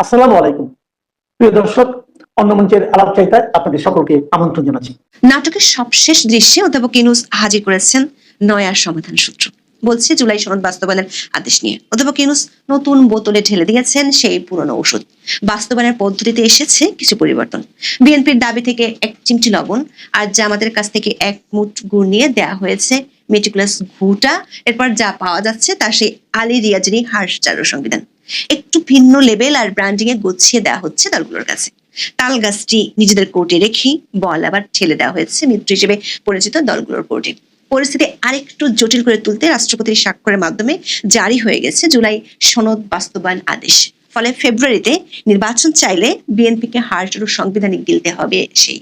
আসসালামু আলাইকুম প্রিয় দর্শক, অন্য মঞ্চের আলাপচারিতায় আপনাদের সকলকে আমন্ত্রণ জানাচ্ছি। নাটকের সবশেষ দৃশ্যে অধ্যাপক ইউনূস হাজির করেছেন নয়া সমাধান সূত্র। বলছে জুলাই সনদ বাস্তবায়নের আদেশ নিয়ে অধ্যাপক ইউনূস নতুন বোতলে ঢেলে দিয়েছেন সেই পুরনো ওষুধ। বাস্তবায়নের পদ্ধতিতে এসেছে কিছু পরিবর্তন। বিএনপির দাবি থেকে এক চিমটি লবণ আর জামাতের কাছ থেকে এক মুঠ গুড় নিয়ে দেয়া হয়েছে মেটিকুলাস ঘুটা। এরপর যা পাওয়া যাচ্ছে তা সেই আলী রিয়াজেরই হার্সচারু সংবিধান। একটু ভিন্ন লেভেল আর ব্র্যান্ডিং এ গুছিয়ে দেওয়া হচ্ছে দলগুলোর কাছে। তাল গাছটি নিজেদের কোর্টে রেখেই বল আবার ঠেলে দেওয়া হয়েছে মিত্র হিসেবে পরিচিত দলগুলোর কোর্টে। পরিস্থিতি আরেকটু জটিল করে তুলতে রাষ্ট্রপতির স্বাক্ষরের মাধ্যমে জারি হয়ে গেছে জুলাই সনদ বাস্তবায়ন আদেশ। ফলে ফেব্রুয়ারিতে নির্বাচন চাইলে বিএনপিকে হার্সচারু সংবিধানিক গিলতে হবে সেই।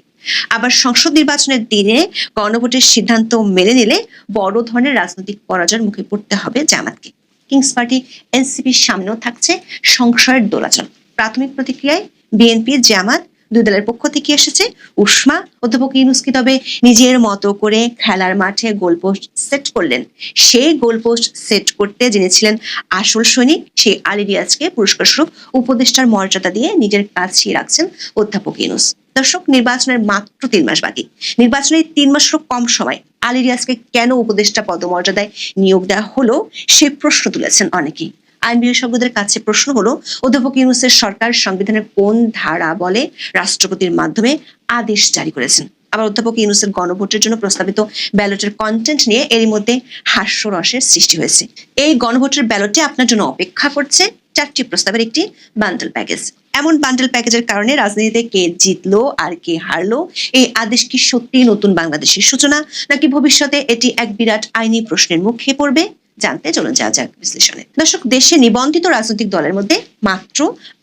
আবার সংসদ নির্বাচনের দিনে গণভোটের সিদ্ধান্ত মেনে নিলে বড় ধরনের রাজনৈতিক পরাজয়ের মুখে পড়তে হবে জামাতকে। কিংস পার্টি এনসিপির সামনেও থাকছে সংশয়ের দোলাচল। প্রাথমিক প্রতিক্রিয়ায় বিএনপি জামাত দুই দলের পক্ষ থেকে এসেছে উষ্মা। অধ্যাপক ইউনূস কি তবে নিজের মতো করে খেলার মাঠে গোলপোস্ট সেট করলেন? সেই গোলপোস্ট সেট করতে যিনি ছিলেন আসল সৈনিক, সেই আলী রিয়াজকে পুরস্কার স্বরূপ উপদেষ্টার মর্যাদা দিয়ে নিজের কাছেই রাখছেন অধ্যাপক ইউনূস। দর্শক, নির্বাচনের মাত্র 3 মাস বাকি। নির্বাচনের 3 মাসেরও কম সময় আলী রিয়াজকে কেন উপদেষ্টা পদমর্যাদায় নিয়োগ দেওয়া হলো সে প্রশ্ন তুলেছেন অনেকেই। আইন বিশেষজ্ঞদের কাছে প্রশ্ন হলো, অধ্যাপক ইউনূসের সরকার সংবিধানের কোন ধারা বলে রাষ্ট্রপতির মাধ্যমে আদেশ জারি করেছেন? আবার অধ্যাপক ইউনূসের গণভোটের জন্য প্রস্তাবিত ব্যালটের কন্টেন্ট নিয়ে এরই মধ্যে হাস্যরসের সৃষ্টি হয়েছে। এই গণভোটের ব্যালটে আপনার জন্য অপেক্ষা করছে 4টি প্রস্তাবের একটি বান্ডেল প্যাকেজ। এমন বান্ডেল প্যাকেজের কারণে রাজনীতিতে কে জিতলো আর কে হারলো, এই আদেশ কি সত্যি নতুন বাংলাদেশের সূচনা, নাকি ভবিষ্যতে এটি এক বিরাট আইনি প্রশ্নের মুখে পড়বে? জানতে চলুন যাওয়া যাক বিশ্লেষণে। দর্শক, দেশে নিবন্ধিত রাজনৈতিক দলের মধ্যে মাত্র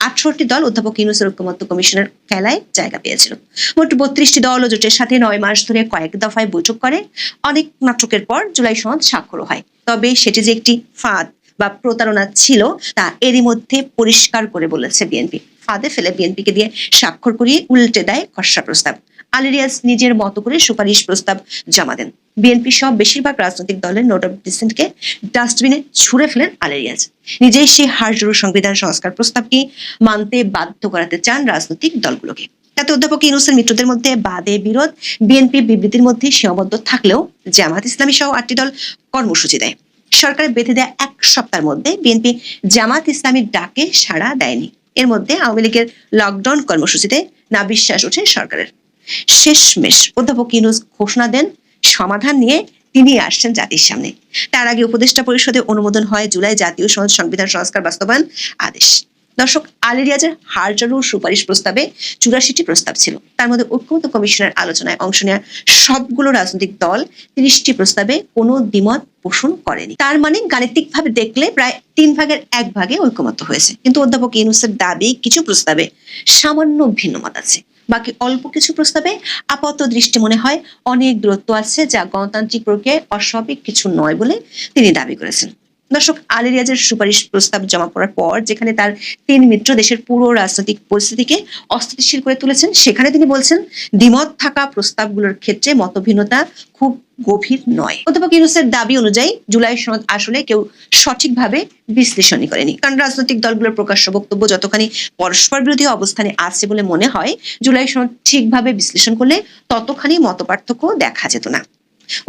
18টি দল অধ্যাপক ইউনূসের ঐকমত্য কমিশনের খেলায় জায়গা পেয়েছিল। মোট 32টি দল ও জোটের সাথে 9 মাস ধরে কয়েক দফায় বৈঠক করে অনেক নাটকের পর জুলাই সনদ স্বাক্ষর হয়। তবে সেটি যে একটি ফাঁদ বা প্রতারণা ছিল তা এরই মধ্যে পরিষ্কার করে বলেছে বিএনপি। ফাঁদে ফেলে বিএনপিকে দিয়ে স্বাক্ষর করিয়ে উল্টে দেয় খসড়া প্রস্তাব। আলী রিয়াজ নিজের মতো করে সুপারিশ প্রস্তাব জমা দেন। বিএনপি সহ বেশিরভাগ রাজনৈতিক দলের নোট অফ ডিসেন্টকে ডাস্টবিনে ছুড়ে ফেলেন আলী রিয়াজ। নিজেই সেই হার্সচারু সংবিধান সংস্কার প্রস্তাবকে মানতে বাধ্য করাতে চান রাজনৈতিক দলগুলোকে। তাতে অধ্যাপক ইউনূসের মিত্রদের মধ্যে বাদে বিরোধ। বিএনপি বিবৃতির মধ্যে সীমাবদ্ধ থাকলেও জামাত ইসলামী সহ 8টি দল কর্মসূচি দেয়। সরকারের বেঁধে দেয়া 1 সপ্তাহের মধ্যে বিএনপি জামাত ইসলামীর ডাকে সাড়া দেয়নি। এর মধ্যে আওয়ামী লীগের লকডাউন কর্মসূচিতে নাবিশ্বাস ওঠে সরকারের। শেষমেশ অধ্যাপক ইউনূস ঘোষণা দেন সমাধান নিয়ে তিনি আসছেন জাতির সামনে। তার আগে উপদেষ্টা পরিষদে অনুমোদন হয় জুলাই জাতীয় সনদ সংবিধান সংস্কার বাস্তবায়ন আদেশ। দর্শক, আলী রিয়াজের হার্সচারু সুপারিশ প্রস্তাবে 84টি প্রস্তাব ছিল। তার মধ্যে ঐকমত্য কমিশনের আলোচনায় অংশ নেওয়া সবগুলো রাজনৈতিক দল 30টি প্রস্তাবে কোনো দ্বিমত পোষণ করেনি। তার মানে গাণিতিকভাবে দেখলে প্রায় 3 ভাগের 1 ভাগে ঐকমত্য হয়েছে। কিন্তু অধ্যাপক ইউনূসের দাবি কিছু প্রস্তাবে সামান্য ভিন্নমত আছে। বাকি অল্প কিছু প্রস্তাবে আপাত দৃষ্টি মনে হয় অনেক দূরত্ব আছে, যা গণতান্ত্রিক প্রক্রিয়ায় অস্বাভাবিক কিছু নয় বলে তিনি দাবি করেছেন। দর্শক, আলী রিয়াজের সুপারিশ প্রস্তাব জমা পড়ার পর যেখানে তার 3 মিত্র দেশের পুরো রাজনৈতিক পরিস্থিতিকে অস্থিতিশীল করে তুলেছেন, সেখানে তিনি বলছেন দ্বিমত থাকা প্রস্তাবগুলোর ক্ষেত্রে মতভিন্নতা খুব গভীর নয়। অধ্যাপক ইউনূসের দাবি অনুযায়ী জুলাই সনদ আসলে কেউ সঠিকভাবে বিশ্লেষণই করেনি। কারণ রাজনৈতিক দলগুলোর প্রকাশ্য বক্তব্য যতখানি পরস্পর বিরোধী অবস্থানে আছে বলে মনে হয়, জুলাই সনদ ঠিকভাবে বিশ্লেষণ করলে ততখানি মতপার্থক্য দেখা যেত না।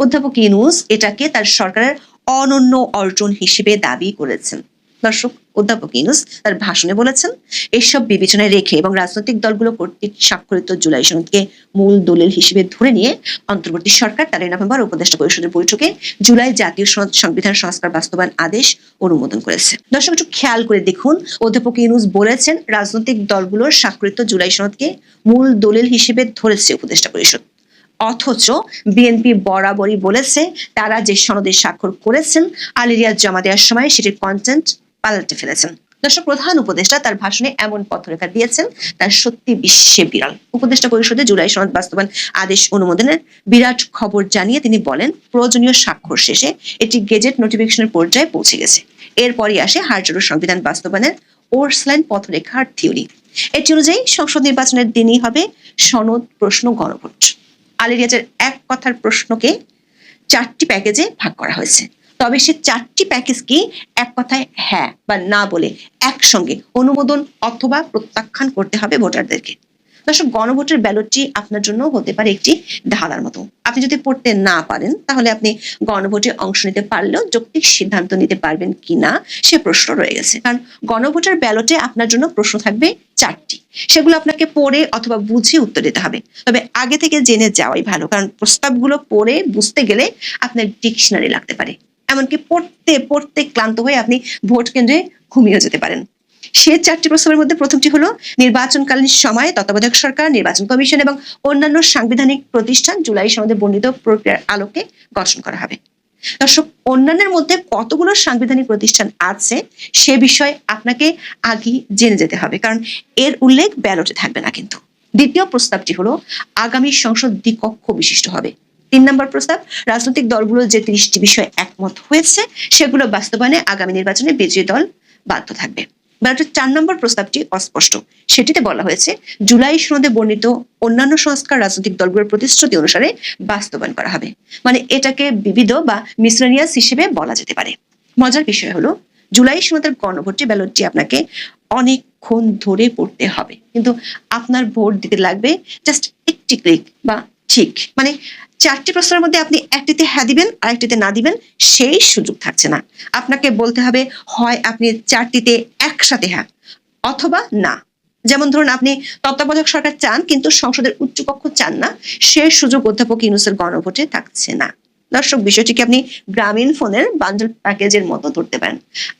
অধ্যাপক ইউনূস এটাকে তার সরকারের অনন্য অর্জন হিসেবে দাবি করেছেন। দর্শক, অধ্যাপক ইউনূস তার ভাষণে বলেছেন, এসব বিবেচনায় রেখে এবং রাজনৈতিক দলগুলো কর্তৃক স্বাক্ষরিত জুলাই সনদকে মূল দলিল হিসেবে ধরে নিয়ে অন্তর্বর্তী সরকার 13 নভেম্বর উপদেষ্টা পরিষদের বৈঠকে জুলাই জাতীয় সনদ সংবিধান সংস্কার বাস্তবায়ন আদেশ অনুমোদন করেছে। দর্শক, একটু খেয়াল করে দেখুন, অধ্যাপক ইউনূস বলেছেন রাজনৈতিক দলগুলোর স্বাক্ষরিত জুলাই সনদকে মূল দলিল হিসেবে ধরেছে উপদেষ্টা পরিষদ। অথচ বিএনপি বরাবরই বলেছে তারা যে সনদে স্বাক্ষর করেছেন আলী রিয়াজ জমা দেওয়ার সময় সেটির কন্টেন্ট পাল্টে ফেলেছেন। দর্শক, প্রধান উপদেষ্টা তার ভাষণে এমন পথরেখা দিয়েছেন তার সত্যি বিশ্বে বিরল। উপদেষ্টা পরিষদে জুলাই সনদ বাস্তবায়ন আদেশ অনুমোদনের বিরাট খবর জানিয়ে তিনি বলেন, প্রয়োজনীয় স্বাক্ষর শেষে এটি গেজেট নোটিফিকেশনের পর্যায়ে পৌঁছে গেছে। এরপরই আসে হার্সচারু সংবিধান বাস্তবায়নের ওর্সলাইন পথরেখার থিওরি। এটি অনুযায়ী সংসদ নির্বাচনের দিনই হবে সনদ প্রশ্ন গণভোট। আলী রিয়াজের এক কথার প্রশ্নকে 4টি প্যাকেজে ভাগ করা হয়েছে। তবে সে 4টি প্যাকেজ কি এক কথায় হ্যাঁ বা না বলে একসঙ্গে অনুমোদন অথবা প্রত্যাখ্যান করতে হবে ভোটারদেরকে। দর্শক, গণভোটের ব্যালটটি আপনার জন্য হতে পারে একটি ধাঁধার মতো। আপনি যদি পড়তে না পারেন তাহলে আপনি গণভোটে অংশ নিতে পারলেও যৌক্তিক সিদ্ধান্ত নিতে পারবেন কিনা সে প্রশ্ন রয়ে গেছে। কারণ গণভোটের ব্যালটে আপনার জন্য প্রশ্ন থাকবে 4টি, সেগুলো আপনাকে পড়ে অথবা বুঝে উত্তর দিতে হবে। তবে আগে থেকে জেনে যাওয়াই ভালো, কারণ প্রস্তাবগুলো পড়ে বুঝতে গেলে আপনার ডিকশনারি লাগতে পারে, এমনকি পড়তে পড়তে ক্লান্ত হয়ে আপনি ভোট কেন্দ্রে ঘুমিয়ে যেতে পারেন। সে 4টি প্রস্তাবের মধ্যে প্রথমটি হলো নির্বাচনকালীন সময়ে তত্ত্বাবধায়ক সরকার, নির্বাচন কমিশন এবং অন্যান্য সাংবিধানিক প্রতিষ্ঠান জুলাই সনদে বর্ণিত প্রক্রিয়ার আলোকে গঠন করা হবে। দর্শক, অন্যান্যের মধ্যে কতগুলো সাংবিধানিক প্রতিষ্ঠান আছে সে বিষয়ে আপনাকে আগে জেনে যেতে হবে, কারণ এর উল্লেখ ব্যালটে থাকবে না। কিন্তু দ্বিতীয় প্রস্তাবটি হলো আগামী সংসদ দ্বিকক্ষ বিশিষ্ট হবে। 3 নম্বর প্রস্তাব, রাজনৈতিক দলগুলো যে 30টি বিষয়ে একমত হয়েছে সেগুলো বাস্তবায়নে আগামী নির্বাচনে বিজয়ী দল বাধ্য থাকবে। ব্যালটের 4 নম্বর প্রস্তাবটি অস্পষ্ট। সেটিতে বলা হয়েছে জুলাই সনদে বর্ণিত অন্যান্য সংস্কার রাজনৈতিক দলগুলোর প্রতিশ্রুতি অনুসারে বাস্তবায়ন করা হবে। মানে এটাকে বিবিধ বা মিসলেনিয়াস হিসেবে বলা যেতে পারে। মজার বিষয় হলো জুলাই সনদের গণভোটে ব্যালটটি আপনাকে অনেকক্ষণ ধরে পড়তে হবে, কিন্তু আপনার ভোট দিতে লাগবে জাস্ট একটি ক্লিক বা ঠিক। মানে 4টি প্রশ্নের মধ্যে আপনি একটিতে হ্যাঁ দিবেন আর একটিতে না দিবেন সেই সুযোগ থাকছে না। আপনাকে বলতে হবে হয় আপনি 4টিতে একসাথে হ্যাঁ অথবা না। যেমন ধরুন আপনি তত্ত্বাবধায়ক সরকার চান কিন্তু সংসদের উচ্চকক্ষ চান না, সে সুযোগ অধ্যাপক ইউনূসের গণভোটে থাকছে না। দর্শক, বিষয়টিকে আপনি গ্রামীণ ফোনের বান্ডেল প্যাকেজের মতো ধরতে পারেন।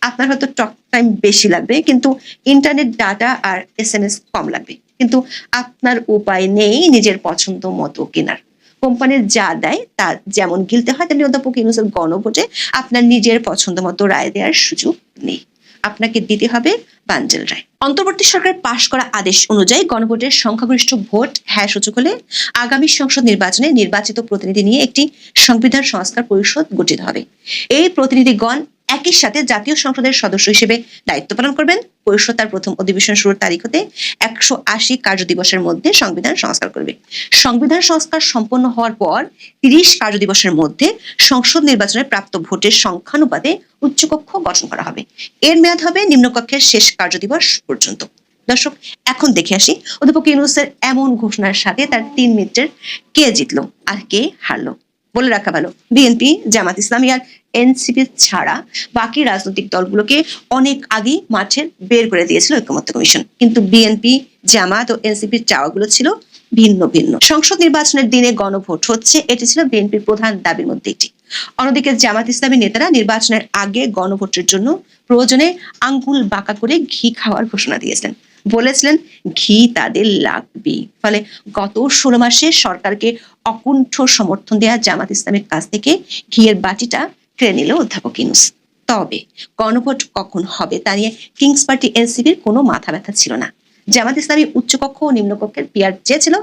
আপনার হয়তো টক টাইম বেশি লাগবে কিন্তু ইন্টারনেট ডাটা আর SMS কম লাগবে, কিন্তু আপনার উপায় নেই নিজের পছন্দ মতো কেনার। কোম্পানির যা দেয় তা যেমন গিলতে হয় তেমনি অধ্যাপক ইউনূসের গণভোটে আপনার নিজের পছন্দ মতো রায় দেওয়ার সুযোগ নেই, আপনাকে দিতে হবে বান্ডেল রায়। অন্তর্বর্তী সরকার পাশ করা আদেশ অনুযায়ী গণভোটের সংখ্যাগরিষ্ঠ ভোট হ্যাঁ সূচক হলে আগামী সংসদ নির্বাচনে নির্বাচিত প্রতিনিধি নিয়ে একটি সংবিধান সংস্কার পরিষদ গঠিত হবে। এই প্রতিনিধিগণ একই সাথে জাতীয় সংসদের সদস্য হিসেবে দায়িত্ব পালন করবেন। পরিষদ তার প্রথম অধিবেশন শুরুর তারিখ হতে 180 কার্য দিবসের মধ্যে সংবিধান সংস্কার করবে। সংবিধান সংস্কার সম্পন্ন হওয়ার পর 30 কার্য দিবসের মধ্যে সংসদ নির্বাচনে প্রাপ্ত ভোটের সংখ্যানুপাতে উচ্চকক্ষ গঠন করা হবে। এর মেয়াদ হবে নিম্নকক্ষের শেষ কার্য দিবস পর্যন্ত। দর্শক, এখন দেখে আসি অধ্যাপক ইউনূসের এমন ঘোষণার সাথে তার 3 মিনিটের কে জিতলো আর কে হারলো। বলে রাখা ভালো, বিএনপি, জামাত ইসলামী আর এনসিপি ছাড়া বাকি রাজনৈতিক দলগুলোকে অনেক আগেই মাঠে বের করে দিয়েছিল ঐকমত্য কমিশন, কিন্তু বিএনপি, জামাত ও এনসিপির চাওয়াগুলো ছিল ভিন্ন ভিন্ন। সংসদ নির্বাচনের দিনে গণভোট হচ্ছে, এটি ছিল বিএনপির প্রধান দাবির মধ্যে একটি। অন্যদিকে জামাত ইসলামী নেতারা নির্বাচনের আগে গণভোটের জন্য প্রয়োজনে আঙ্গুল বাঁকা করে ঘি খাওয়ার ঘোষণা দিয়েছিলেন, বলেছিলেন ঘি তাদের লাগবে। ফলে গত 16 মাসে সরকারকে অকুণ্ঠ সমর্থন দেয়া জামাত ইসলামের কাছ থেকে ঘিয়ের বাটিটা কেড়ে নিল অধ্যাপক ইউনূস। তবে গণভোট কখন হবে তা নিয়ে কিংস পার্টি এনসিপির কোনো মাথা ব্যথা ছিল না। জামাত ইসলামী উচ্চকক্ষ ও নিম্নকক্ষের পিআর চেয়েছিল,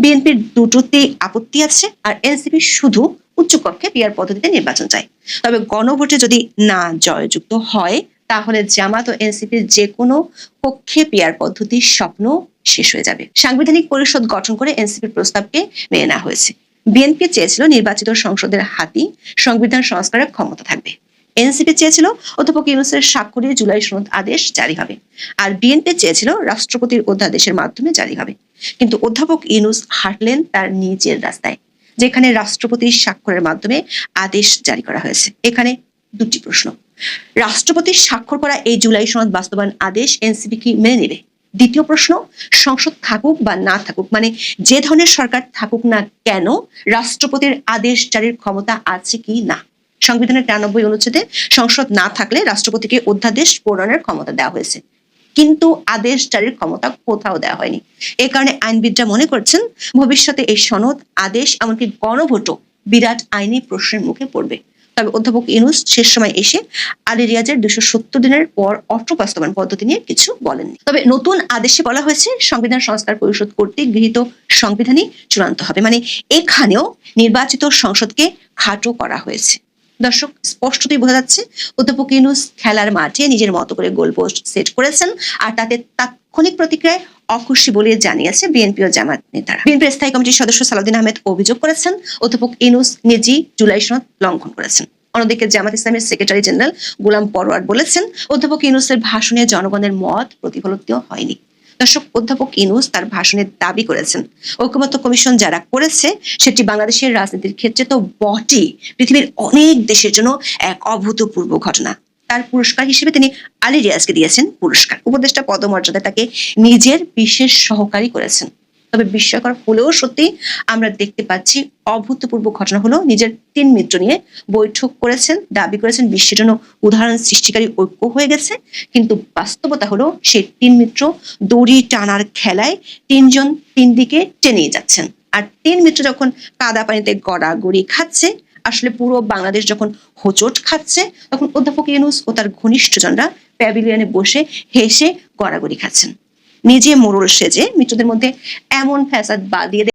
বিএনপির দুটোতেই আপত্তি আছে, আর এনসিপি শুধু উচ্চকক্ষে পিআর পদ্ধতিতে নির্বাচন চায়। তবে গণভোটে যদি না জয়যুক্ত হয় তাহলে জামাত ও এনসিপির যে কোনো পক্ষে পিআর পদ্ধতির স্বপ্ন শেষ হয়ে যাবে। সাংবিধানিক পরিষদ গঠন করে এনসিপির প্রস্তাবকে মেনে নেওয়া হয়েছে। বিএনপি চেয়েছিল নির্বাচিত সংসদের হাতেই সংবিধান সংস্কারের ক্ষমতা থাকবে। এনসিপি চেয়েছিল অধ্যাপক ইউনূসের স্বাক্ষরে জুলাই সনদ আদেশ জারি হবে, আর বিএনপি চেয়েছিল রাষ্ট্রপতির অধ্যাদেশের মাধ্যমে জারি হবে। কিন্তু অধ্যাপক ইউনূস হাঁটলেন তার নিজের রাস্তায়, যেখানে রাষ্ট্রপতির স্বাক্ষরের মাধ্যমে আদেশ জারি করা হয়েছে। এখানে দুটি প্রশ্ন। রাষ্ট্রপতির স্বাক্ষর করা এই জুলাই সনদ বাস্তবায়ন আদেশ এনসিপি কি মেনে নেবে? দ্বিতীয় প্রশ্ন, সংসদ থাকুক বা না থাকুক, মানে যে ধরনের সরকার থাকুক না কেন, রাষ্ট্রপতির আদেশ জারির ক্ষমতা আছে কি না? সংবিধানের 93 অনুচ্ছেদে সংসদ না থাকলে রাষ্ট্রপতিকে অধ্যাদেশ প্রণয়নের ক্ষমতা দেওয়া হয়েছে, কিন্তু আদেশ জারির ক্ষমতা কোথাও দেওয়া হয়নি। এ কারণে আইনবিদরা মনে করছেন ভবিষ্যতে এই সনদ, আদেশ, এমনকি গণভোটও বিরাট আইনি প্রশ্নের মুখে পড়বে। তবে অধ্যাপক ইউনূস শেষ সময় এসে আলী রিয়াজের 270 দিনের পর অটো বাস্তবায়ন পদ্ধতি নিয়ে কিছু বলেননি। তবে নতুন আদেশে বলা হয়েছে সংবিধান সংস্কার পরিষদ কর্তৃক গৃহীত সংবিধানই চূড়ান্ত হবে, মানে এখানেও নির্বাচিত সংসদকে খাটো করা হয়েছে। দর্শক, স্পষ্টতই বোঝা যাচ্ছে অধ্যাপক ইউনূস খেলার মাঠে নিজের মতো করে গোলপোস্ট সেট করেছেন, আর তাতে তাৎক্ষণিক প্রতিক্রিয়ায় অখুশি বলে জানিয়েছে বিএনপি ও জামাত নেতারা। বিএনপির স্থায়ী কমিটির সদস্য সালাউদ্দিন আহমেদ অভিযোগ করেছেন অধ্যাপক ইউনূস নিজেই জুলাই সনদ লঙ্ঘন করেছেন। অন্যদিকে জামাত ইসলামের সেক্রেটারি জেনারেল গোলাম পরোয়ার বলেছেন, অধ্যাপক ইউনূসের ভাষণে জনগণের মত প্রতিফলিত হয়নি। দর্শক, অধ্যাপক ইউনূস তার ভাষণে দাবি করেছেন, ঐকমত্য কমিশন যারা করেছে সেটি বাংলাদেশের রাজনীতির ক্ষেত্রে তো বটেই, পৃথিবীর অনেক দেশের জন্য এক অভূতপূর্ব ঘটনা। তার পুরস্কার হিসেবে তিনি আলী রিয়াজকে দিয়েছেন পুরস্কার। উপদেষ্টা পদমর্যাদায় তাকে নিজের বিশেষ সহকারী করেছেন। তবে বিস্ময়কর হলেও সত্যি আমরা দেখতে পাচ্ছি অভূতপূর্ব ঘটনা হলো, নিজের 3 মিত্র নিয়ে বৈঠক করেছেন, দাবি করেছেন বিশ্বের জন্য উদাহরণ সৃষ্টিকারী ঐক্য হয়ে গেছে, কিন্তু বাস্তবতা হলো সেই 3 মিত্র দড়ি টানার খেলায় 3 জন 3 দিকে টেনে যাচ্ছেন। আর 3 মিত্র যখন কাদা পানিতে গড়াগড়ি খাচ্ছে, আসলে পুরো বাংলাদেশ যখন হোঁচট খাচ্ছে, তখন অধ্যাপক ইউনূস ও তার ঘনিষ্ঠজনরা প্যাভিলিয়নে বসে হেসে গড়াগড়ি খাচ্ছেন। নিজে মোড়ল সেজে মিত্রদের মধ্যে এমন ফ্যাসাদ বাঁধিয়ে